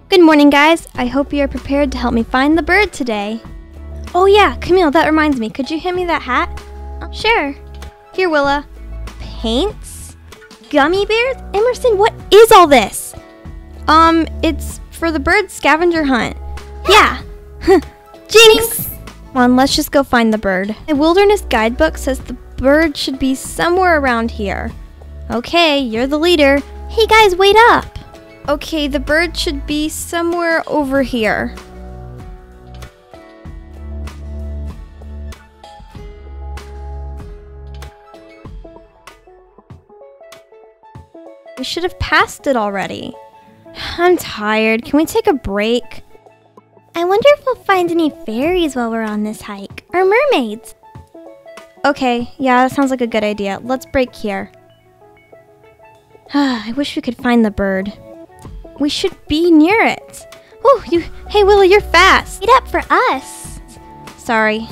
Good morning, guys. I hope you are prepared to help me find the bird today. Oh yeah, Camille, that reminds me. Could you hand me that hat? Sure. Here, Willa. Paints? Gummy bears? Emerson, what is all this? It's for the bird scavenger hunt. Yeah. Jinx! Come on, let's just go find the bird. The wilderness guidebook says the bird should be somewhere around here. Okay, you're the leader. Hey guys, wait up! Okay, the bird should be somewhere over here. We should have passed it already. I'm tired. Can we take a break? I wonder if we'll find any fairies while we're on this hike. Or mermaids. Okay, yeah, that sounds like a good idea. Let's break here. I wish we could find the bird. We should be near it. Oh, hey Willa, you're fast. Get up for us. Sorry.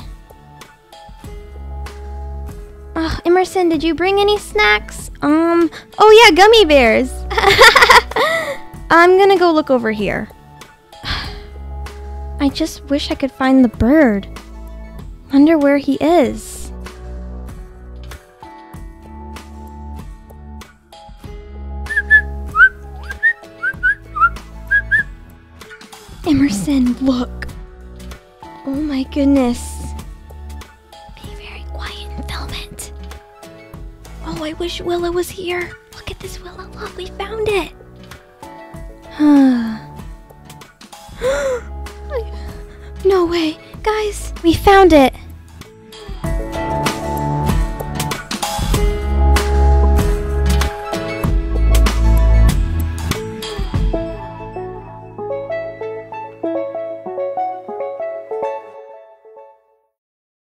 Oh, Emerson, did you bring any snacks? Oh yeah, gummy bears. I'm gonna go look over here. I just wish I could find the bird. Wonder where he is. Emerson, look. Oh my goodness. Be very quiet and film it. Oh, I wish Willa was here. Look at this, Willa. Look, we found it. No way. Guys, we found it.